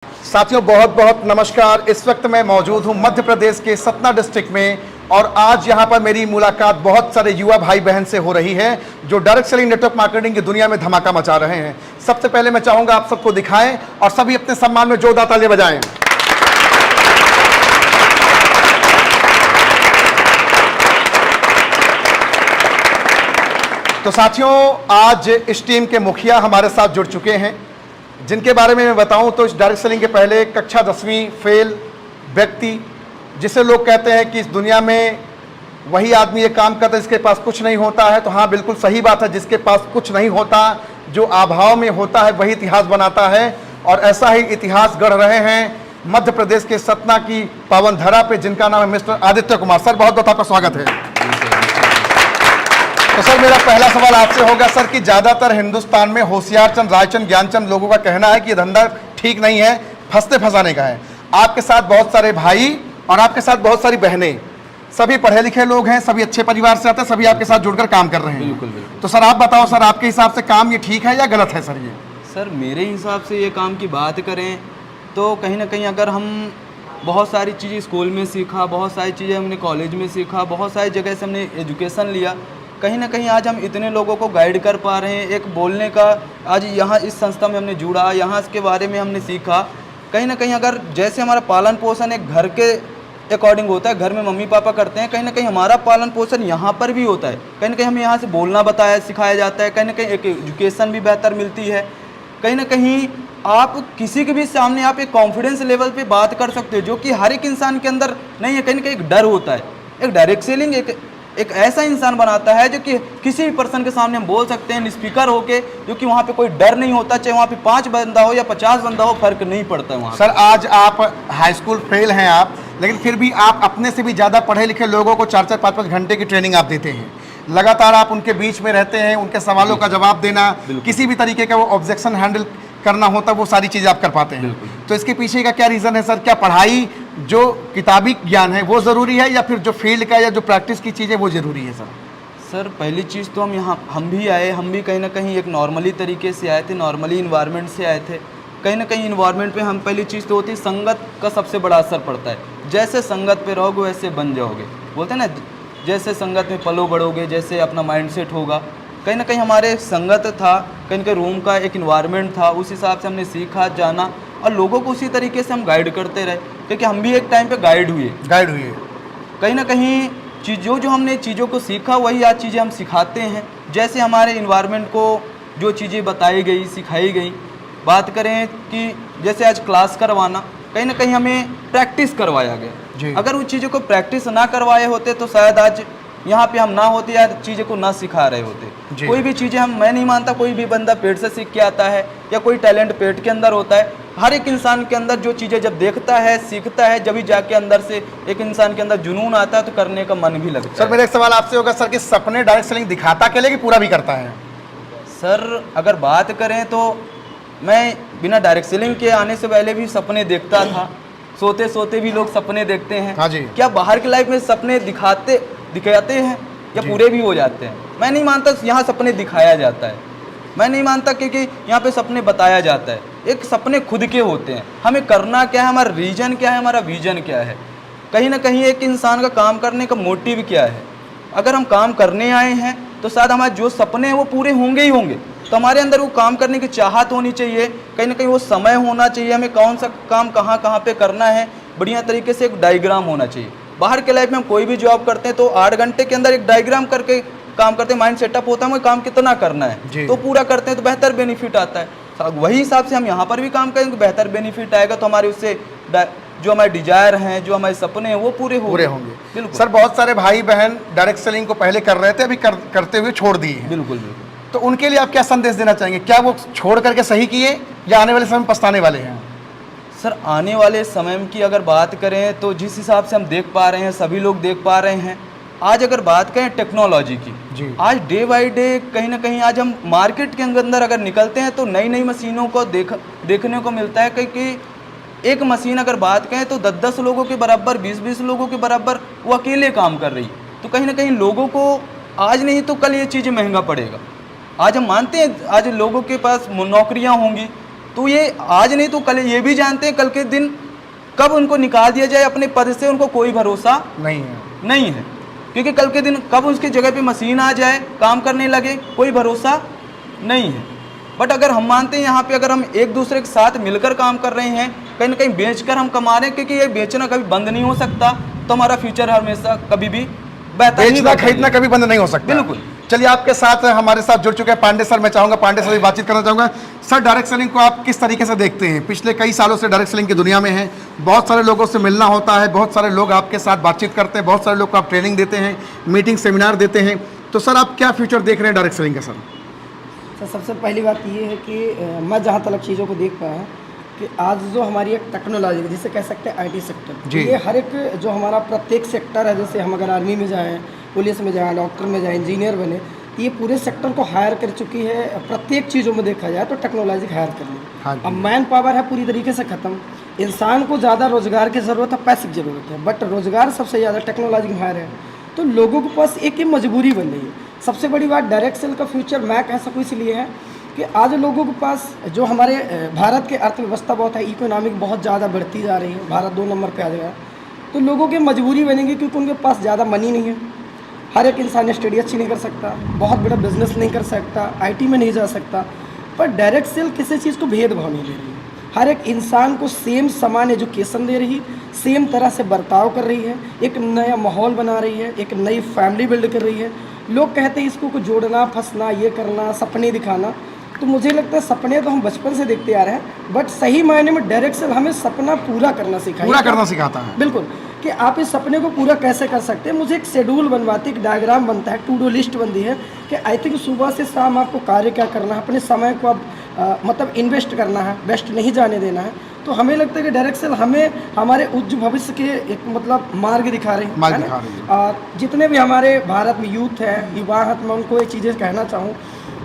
साथियों बहुत बहुत नमस्कार। इस वक्त मैं मौजूद हूं मध्य प्रदेश के सतना डिस्ट्रिक्ट में और आज यहां पर मेरी मुलाकात बहुत सारे युवा भाई बहन से हो रही है जो डायरेक्ट सेलिंग नेटवर्क मार्केटिंग की दुनिया में धमाका मचा रहे हैं। सबसे पहले मैं चाहूंगा आप सबको दिखाएं और सभी अपने सम्मान में जोरदार ताली बजाएं। तो साथियों, आज इस टीम के मुखिया हमारे साथ जुड़ चुके हैं, जिनके बारे में मैं बताऊं तो इस डायरेक्ट सेलिंग के पहले कक्षा 10वीं फेल व्यक्ति, जिसे लोग कहते हैं कि इस दुनिया में वही आदमी ये काम करता है जिसके पास कुछ नहीं होता है। तो हाँ, बिल्कुल सही बात है, जिसके पास कुछ नहीं होता, जो अभाव में होता है वही इतिहास बनाता है। और ऐसा ही इतिहास गढ़ रहे हैं मध्य प्रदेश के सतना की पावन धरा पे, जिनका नाम है मिस्टर आदित्य कुमार। सर बहुत बहुत आपका स्वागत है। तो सर मेरा पहला सवाल आपसे होगा सर कि ज़्यादातर हिंदुस्तान में होशियारचंद, रायचंद, ज्ञानचंद लोगों का कहना है कि ये धंधा ठीक नहीं है, फंसते फंसाने का है। आपके साथ बहुत सारे भाई और आपके साथ बहुत सारी बहनें, सभी पढ़े लिखे लोग हैं, सभी अच्छे परिवार से आते हैं, सभी आपके साथ जुड़कर काम कर रहे हैं। बिल्कुल बिल्कुल। तो सर आप बताओ सर, आपके हिसाब से काम ये ठीक है या गलत है? सर ये सर मेरे हिसाब से ये काम की बात करें तो कहीं ना कहीं अगर हम बहुत सारी चीज़ें स्कूल में सीखा, बहुत सारी चीज़ें हमने कॉलेज में सीखा, बहुत सारी जगह से हमने एजुकेशन लिया, कहीं ना कहीं आज हम इतने लोगों को गाइड कर पा रहे हैं। एक बोलने का आज यहाँ इस संस्था में हमने जुड़ा, यहाँ के बारे में हमने सीखा। कहीं ना कहीं अगर जैसे हमारा पालन पोषण एक घर के अकॉर्डिंग होता है, घर में मम्मी पापा करते हैं, कहीं ना कहीं हमारा पालन पोषण यहाँ पर भी होता है। कहीं ना कहीं हमें यहाँ से बोलना बताया सिखाया जाता है, कहीं ना कहीं एक एजुकेशन भी बेहतर मिलती है। कहीं ना कहीं आप किसी के भी सामने आप एक कॉन्फिडेंस लेवल पे बात कर सकते हो, जो कि हर एक इंसान के अंदर नहीं है। कहीं ना कहीं एक डर होता है। एक डायरेक्ट सेलिंग एक ऐसा इंसान बनाता है जो कि किसी भी पर्सन के सामने हम बोल सकते हैं स्पीकर होके, जो कि वहाँ पे कोई डर नहीं होता, चाहे वहाँ पे 5 बंदा हो या 50 बंदा हो, फर्क नहीं पड़ता है वहाँ। सर आज आप हाई स्कूल फेल हैं आप, लेकिन फिर भी आप अपने से भी ज़्यादा पढ़े लिखे लोगों को 4-4, 5-5 घंटे की ट्रेनिंग आप देते हैं। लगातार आप उनके बीच में रहते हैं, उनके सवालों का जवाब देना, किसी भी तरीके का वो ऑब्जेक्शन हैंडल करना होता, वो सारी चीज़ें आप कर पाते हैं। तो इसके पीछे का क्या रीज़न है सर? क्या पढ़ाई जो किताबी ज्ञान है वो ज़रूरी है या फिर जो फील्ड का या जो प्रैक्टिस की चीज़ है वो ज़रूरी है? सर पहली चीज़ तो हम भी कहीं ना कहीं एक नॉर्मली तरीके से आए थे, नॉर्मली इन्वायरमेंट से आए थे। कहीं ना कहीं इन्वायरमेंट पे हम पहली चीज़ तो होती है, संगत का सबसे बड़ा असर पड़ता है। जैसे संगत पे रहोगे वैसे बन जाओगे, बोलते हैं ना, जैसे संगत में पलो बढ़ोगे, जैसे अपना माइंडसेट होगा। कहीं ना कहीं हमारे संगत था, कहीं ना कहीं रूम का एक इन्वायरमेंट था, उस हिसाब से हमने सीखा जाना और लोगों को उसी तरीके से हम गाइड करते रहे, क्योंकि हम भी एक टाइम पे गाइड हुए। कहीं ना कहीं जो हमने चीज़ों को सीखा वही आज चीज़ें हम सिखाते हैं। जैसे हमारे इन्वायरमेंट को जो चीज़ें बताई गई, सिखाई गई, बात करें कि जैसे आज क्लास करवाना, कहीं ना कहीं हमें प्रैक्टिस करवाया गया। अगर उन चीज़ों को प्रैक्टिस ना करवाए होते तो शायद आज यहाँ पे हम ना होते या चीज़ों को ना सिखा रहे होते। कोई भी चीज़ें मैं नहीं मानता कोई भी बंदा पेट से सीख के आता है या कोई टैलेंट पेट के अंदर होता है। हर एक इंसान के अंदर जो चीज़ें जब देखता है, सीखता है, जब भी जाके अंदर से एक इंसान के अंदर जुनून आता है तो करने का मन भी लगता है। सर मेरा एक सवाल आपसे होगा सर कि सपने डायरेक्ट सेलिंग दिखाता के लिए कि पूरा भी करता है? सर अगर बात करें तो मैं बिना डायरेक्ट सेलिंग के आने से पहले भी सपने देखता था। सोते सोते भी लोग सपने देखते हैं। हाँ जी। क्या बाहर की लाइफ में सपने दिखाते हैं या पूरे भी हो जाते हैं? मैं नहीं मानता यहाँ सपने दिखाया जाता है। मैं नहीं मानता क्योंकि यहाँ पे सपने बताया जाता है। एक सपने खुद के होते हैं, हमें करना क्या है, हमारा रीजन क्या है, हमारा विजन क्या है। कहीं ना कहीं एक इंसान का काम करने का मोटिव क्या है। अगर हम काम करने आए हैं तो शायद हमारे जो सपने हैं वो पूरे होंगे ही होंगे। तो हमारे अंदर वो काम करने की चाहत होनी चाहिए, कहीं ना कहीं वो समय होना चाहिए, हमें कौन सा काम कहाँ कहाँ पे करना है, बढ़िया तरीके से एक डायग्राम होना चाहिए। बाहर के लाइफ में हम कोई भी जॉब करते हैं तो 8 घंटे के अंदर एक डायग्राम करके काम करते हैं, माइंड सेटअप होता है हमें काम कितना करना है, तो पूरा करते हैं तो बेहतर बेनिफिट आता है। वही हिसाब से हम यहाँ पर भी काम करेंगे, बेहतर बेनिफिट आएगा तो हमारे उससे जो हमारे डिजायर हैं, जो हमारे सपने हैं वो पूरे होंगे। बिल्कुल सर, बहुत सारे भाई बहन डायरेक्ट सेलिंग को पहले कर रहे थे, अभी करते हुए छोड़ दिए हैं। बिल्कुल। तो उनके लिए आप क्या संदेश देना चाहेंगे? क्या वो छोड़ करके सही किए या आने वाले समय में पछताने वाले हैं? सर आने वाले समय की अगर बात करें तो जिस हिसाब से हम देख पा रहे हैं, सभी लोग देख पा रहे हैं, आज अगर बात करें टेक्नोलॉजी की, आज डे बाय डे कहीं ना कहीं आज हम मार्केट के अंदर अगर निकलते हैं तो नई नई मशीनों को देखने को मिलता है। क्योंकि एक मशीन अगर बात करें तो 10-10 लोगों के बराबर, 20-20 लोगों के बराबर वो अकेले काम कर रही। तो कहीं ना कहीं लोगों को आज नहीं तो कल ये चीज़ें महंगा पड़ेगा। आज हम मानते हैं आज लोगों के पास नौकरियां होंगी तो तो ये आज नहीं तो कल ये भी जानते हैं कल के दिन कब उनको निकाल दिया जाए अपने पद से, उनको कोई भरोसा नहीं है क्योंकि कल के दिन कब उसकी जगह पे मशीन आ जाए काम करने लगे कोई भरोसा नहीं है। बट अगर हम मानते हैं यहाँ पे अगर हम एक दूसरे के साथ मिलकर काम कर रहे हैं, कहीं ना कहीं बेचकर हम कमा रहे हैं, क्योंकि ये बेचना कभी बंद नहीं हो सकता, तो हमारा फ्यूचर हमेशा कभी भी बेहतर नहीं बेचना खरीदना कभी बंद नहीं हो सकता। बिल्कुल। चलिए आपके साथ हमारे साथ जुड़ चुके हैं पांडे सर। मैं चाहूंगा पांडे सर से बातचीत करना चाहूंगा। सर, डायरेक्ट सेलिंग को आप किस तरीके से देखते हैं? पिछले कई सालों से डायरेक्ट सेलिंग की दुनिया में हैं, बहुत सारे लोगों से मिलना होता है, बहुत सारे लोग आपके साथ बातचीत करते हैं, बहुत सारे लोग को आप ट्रेनिंग देते हैं, मीटिंग सेमिनार देते हैं, तो सर आप क्या फ्यूचर देख रहे हैं डायरेक्ट सेलिंग का? सर सबसे पहली बात ये है कि मैं जहाँ तक चीज़ों को देख पाया कि आज जो हमारी एक टेक्नोलॉजी जिसे कह सकते हैं आईटी सेक्टर, जी। ये हर एक जो हमारा प्रत्येक सेक्टर है, जैसे हम अगर आर्मी में जाएं, पुलिस में जाएं, डॉक्टर में जाएं, इंजीनियर बने, तो ये पूरे सेक्टर को हायर कर चुकी है। प्रत्येक चीज़ों में देखा जाए तो टेक्नोलॉजी हायर कर ली। हाँ जी। अब मैन पावर है पूरी तरीके से ख़त्म, इंसान को ज़्यादा रोज़गार की ज़रूरत है, पैसे की ज़रूरत है, बट रोज़गार सबसे ज़्यादा टेक्नोलॉजी में हायर है, तो लोगों के पास एक ही मजबूरी बन रही है। सबसे बड़ी बात डायरेक्ट सेल का फ्यूचर मैं कह सकूँ इसलिए है कि आज लोगों के पास जो हमारे भारत की अर्थव्यवस्था बहुत है, इकोनॉमिक बहुत ज़्यादा बढ़ती जा रही है, भारत 2 नंबर पे आ जाएगा, तो लोगों की मजबूरी बनेगी क्योंकि उनके पास ज़्यादा मनी नहीं है। हर एक इंसान स्टडी अच्छी नहीं कर सकता, बहुत बड़ा बिजनेस नहीं कर सकता, आईटी में नहीं जा सकता, पर डायरेक्ट सेल किसी चीज़ को भेदभाव नहीं दे रही है। हर एक इंसान को सेम समान एजुकेशन दे रही, सेम तरह से बर्ताव कर रही है, एक नया माहौल बना रही है, एक नई फैमिली बिल्ड कर रही है। लोग कहते हैं इसको को जोड़ना, फंसना, ये करना, सपने दिखाना, तो मुझे लगता है सपने तो हम बचपन से देखते आ रहे हैं, बट सही मायने में डायरेक्ट सेल हमें सपना पूरा करना सिखाता है। बिल्कुल, कि आप इस सपने को पूरा कैसे कर सकते हैं। मुझे एक शेड्यूल बनवाती, एक डायग्राम बनता है, टू डू लिस्ट बनती है कि आई थिंक सुबह से शाम आपको कार्य क्या करना है, अपने समय को आप मतलब इन्वेस्ट करना है, वेस्ट नहीं जाने देना है। तो हमें लगता है कि डायरेक्ट सेल हमें हमारे उज्ज्वल भविष्य के एक मतलब मार्ग दिखा रही है। जितने भी हमारे भारत में यूथ है, युवा है, मैं उनको ये चीज़ें कहना चाहूँ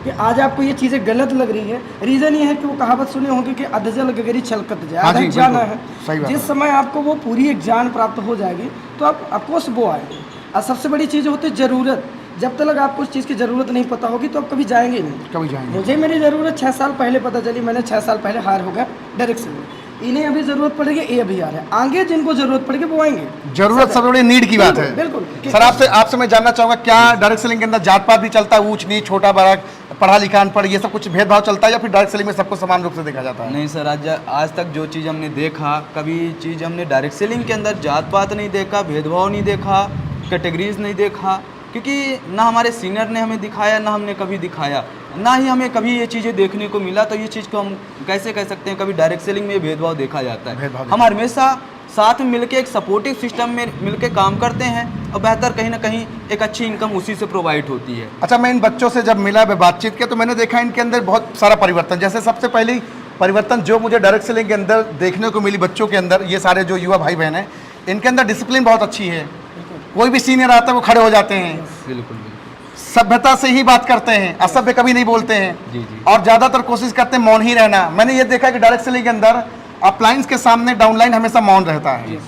कि आज आपको ये चीज़ें गलत लग रही है, रीज़न ये है कि वो कहावत सुने होंगे कि अधजल गगरी छलकत जाए, आधा जाना है। जिस समय आपको वो पूरी एक जान प्राप्त हो जाएगी तो आप अफकोर्स वो आएंगे। और सबसे बड़ी चीज़ होती है ज़रूरत। जब तक आपको उस चीज़ की ज़रूरत नहीं पता होगी तो आप कभी जाएंगे नहीं। मुझे मेरी ज़रूरत 6 साल पहले पता चली, मैंने 6 साल पहले हायर हो गया डायरेक्ट सेल में। इन्हें अभी ज़रूरत पड़ेगी, ये अभी आ रहा है, आगे जिनको ज़रूरत पड़ेगी वो आएंगे। जरूरत सब बड़ी नीड की बात है। बिल्कुल। सर आपसे मैं जानना चाहूँगा, क्या डायरेक्ट सेलिंग के अंदर जात पात भी चलता है, ऊंच नीच, छोटा बड़ा, पढ़ा लिखा अनपढ़, ये सब कुछ भेदभाव चलता है, या फिर डायरेक्ट सेलिंग में सबको समान रूप से देखा जाता है? नहीं सर, आज तक जो चीज़ हमने देखा, कभी चीज़ हमने डायरेक्ट सेलिंग के अंदर जात पात नहीं देखा, भेदभाव नहीं देखा, कैटेगरीज नहीं देखा, क्योंकि ना हमारे सीनियर ने हमें दिखाया, ना हमने कभी दिखाया, ना ही हमें कभी ये चीज़ें देखने को मिला। तो ये चीज़ को हम कैसे कह सकते हैं कभी डायरेक्ट सेलिंग में भेदभाव देखा जाता है? हम हमेशा साथ में मिलके एक सपोर्टिव सिस्टम में मिलके काम करते हैं और बेहतर कहीं ना कहीं एक अच्छी इनकम उसी से प्रोवाइड होती है। अच्छा, मैं इन बच्चों से जब मिला, बातचीत किया, तो मैंने देखा इनके अंदर बहुत सारा परिवर्तन। जैसे सबसे पहले परिवर्तन जो मुझे डायरेक्ट सेलिंग के अंदर देखने को मिली बच्चों के अंदर, ये सारे जो युवा भाई बहन हैं, इनके अंदर डिसिप्लिन बहुत अच्छी है। कोई भी सीनियर आता है वो खड़े हो जाते हैं, बिल्कुल, सभ्यता से ही बात करते हैं, असभ्य कभी नहीं बोलते हैं, जी। और ज़्यादातर कोशिश करते हैं मौन ही रहना। मैंने ये देखा कि डायरेक्ट सेलिंग के अंदर अपलाइंस के सामने डाउनलाइन हमेशा मौन रहता है,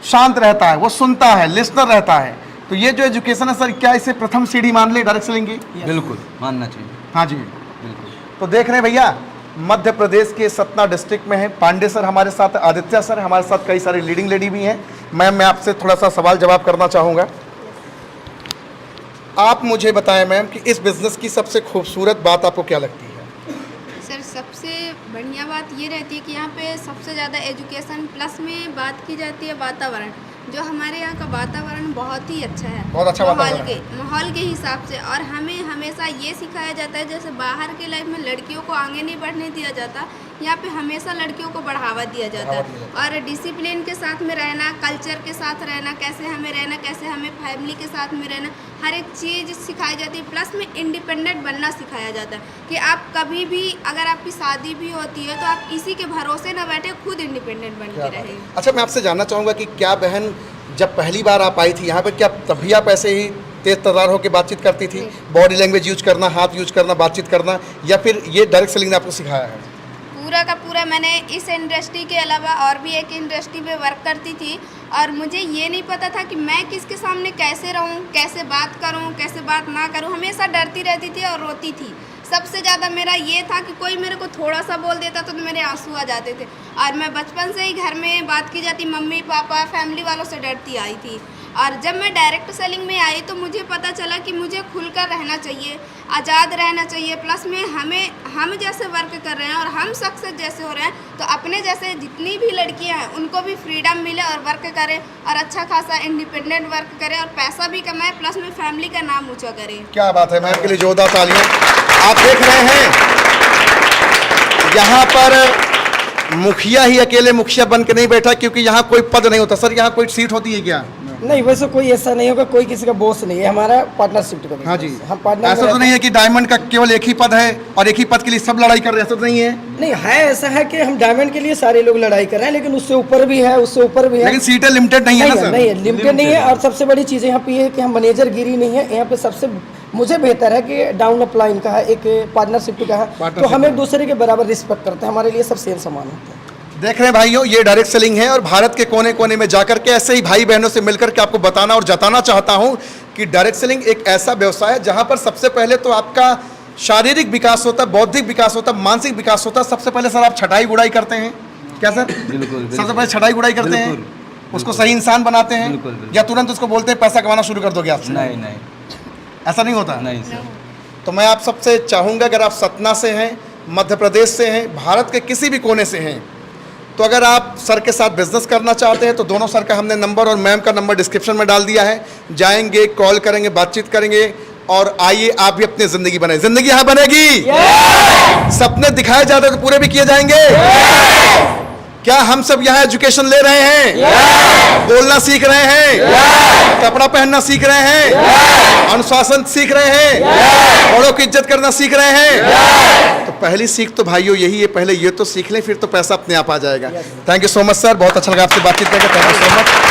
शांत रहता है, वो सुनता है, लिसनर रहता है। तो ये जो एजुकेशन है सर, क्या इसे प्रथम सीढ़ी मान ले डायरेक्ट सेलिंग की? बिल्कुल मानना चाहिए। हाँ जी, बिल्कुल। तो देख रहे हैं भैया, मध्य प्रदेश के सतना डिस्ट्रिक्ट में है पांडे सर हमारे साथ, आदित्य सर हमारे साथ, कई सारी लीडिंग लेडी भी हैं। मैम, मैं आपसे थोड़ा सा सवाल जवाब करना चाहूँगा। आप मुझे बताएं मैम कि इस बिज़नेस की सबसे खूबसूरत बात आपको क्या लगती है? सर सबसे बढ़िया बात ये रहती है कि यहाँ पे सबसे ज़्यादा एजुकेशन प्लस में बात की जाती है वातावरण। जो हमारे यहाँ का वातावरण बहुत ही अच्छा है, बहुत अच्छा वातावरण है। माहौल के हिसाब से। और हमें हमेशा ये सिखाया जाता है, जैसे बाहर के लाइफ में लड़कियों को आगे नहीं बढ़ने दिया जाता, यहाँ पे हमेशा लड़कियों को बढ़ावा दिया जाता है। और डिसिप्लिन के साथ में रहना, कल्चर के साथ रहना, कैसे हमें रहना, कैसे हमें फैमिली के साथ में रहना, हर एक चीज़ सिखाई जाती है। प्लस में इंडिपेंडेंट बनना सिखाया जाता है कि आप कभी भी अगर आपकी शादी भी होती है तो आप किसी के भरोसे ना बैठे, खुद इंडिपेंडेंट बन के रहें। अच्छा, मैं आपसे जानना चाहूँगा कि क्या बहन जब पहली बार आप आई थी यहाँ पर, क्या तभी आप ऐसे ही तेज तर्रार होकर बातचीत करती थी, बॉडी लैंग्वेज यूज करना, हाथ यूज करना, बातचीत करना, या फिर ये डायरेक्ट सेलिंग ने आपको सिखाया है? पूरा का पूरा मैंने इस इंडस्ट्री के अलावा और भी एक इंडस्ट्री में वर्क करती थी, और मुझे ये नहीं पता था कि मैं किसके सामने कैसे रहूं, कैसे बात करूं, कैसे बात ना करूं। हमेशा डरती रहती थी और रोती थी। सबसे ज़्यादा मेरा ये था कि कोई मेरे को थोड़ा सा बोल देता तो मेरे आंसू आ जाते थे। और मैं बचपन से ही घर में बात की जाती मम्मी पापा फैमिली वालों से डरती आई थी। और जब मैं डायरेक्ट सेलिंग में आई तो मुझे पता चला कि मुझे खुलकर रहना चाहिए, आज़ाद रहना चाहिए। प्लस में हम जैसे वर्क कर रहे हैं और हम सक्सेस जैसे हो रहे हैं तो अपने जैसे जितनी भी लड़कियां हैं उनको भी फ्रीडम मिले और वर्क करें और अच्छा खासा इंडिपेंडेंट वर्क करें और पैसा भी कमाएं, प्लस में फैमिली का नाम ऊँचा करें। क्या बात है मैम, के लिए जोरदार तालियां। आप देख रहे हैं यहाँ पर मुखिया ही अकेले मुखिया बन के नहीं बैठा, क्योंकि यहाँ कोई पद नहीं होता। सर यहाँ कोई सीट होती है क्या? नहीं, वैसे कोई ऐसा नहीं होगा, कोई किसी का बॉस नहीं है, हमारा पार्टनरशिप का। हाँ जी, हम पार्टनर। ऐसा तो नहीं है कि डायमंड का केवल एक ही पद है और एक ही पद के लिए सब लड़ाई कर रहे हैं, ऐसा तो नहीं है? नहीं है, ऐसा है कि हम डायमंड के लिए सारे लोग लड़ाई कर रहे हैं, लेकिन उससे ऊपर भी है, उससे ऊपर भी है। लेकिन सीटें लिमिटेड नहीं है ना सर? नहीं है, लिमिटेड नहीं है। और सबसे बड़ी चीज़ यहाँ पे ये है कि हम मैनेजर गिरी नहीं है यहाँ पे। सबसे मुझे बेहतर है कि डाउन अप लाइन का है, एक पार्टनरशिप का है, तो हम एक दूसरे के बराबर रिस्पेक्ट करते हैं, हमारे लिए सब सेम समान होता है। देख रहे हैं भाइयों, ये डायरेक्ट सेलिंग है और भारत के कोने कोने में जाकर के ऐसे ही भाई बहनों से मिलकर के आपको बताना और जताना चाहता हूं कि डायरेक्ट सेलिंग एक ऐसा व्यवसाय है जहां पर सबसे पहले तो आपका शारीरिक विकास होता है, बौद्धिक विकास होता है, मानसिक विकास होता है। सबसे पहले सर आप छटाई गुड़ाई करते हैं क्या सर? बिल्कुल। सबसे पहले छटाई गुड़ाई करते हैं, उसको सही इंसान बनाते हैं, या तुरंत उसको बोलते हैं पैसा कमाना शुरू कर दोगे आपसे? नहीं, ऐसा नहीं होता। नहीं सर। तो मैं आप सबसे चाहूँगा, अगर आप सतना से हैं, मध्य प्रदेश से हैं, भारत के किसी भी कोने से हैं, तो अगर आप सर के साथ बिजनेस करना चाहते हैं तो दोनों सर का हमने नंबर और मैम का नंबर डिस्क्रिप्शन में डाल दिया है। जाएंगे, कॉल करेंगे, बातचीत करेंगे और आइए आप भी अपनी ज़िंदगी बनाए। ज़िंदगी यहाँ बनेगी। सपने दिखाए जाते तो पूरे भी किए जाएंगे। क्या हम सब यहाँ एजुकेशन ले रहे हैं? बोलना सीख रहे हैं? कपड़ा पहनना सीख रहे हैं? अनुशासन सीख रहे हैं? बड़ों की इज्जत करना सीख रहे हैं? तो पहली सीख तो भाइयों यही है, पहले ये तो सीख लें, फिर तो पैसा अपने आप आ जाएगा। Thank you so much sir, बहुत अच्छा लगा आपसे बातचीत करके। Thank you so much.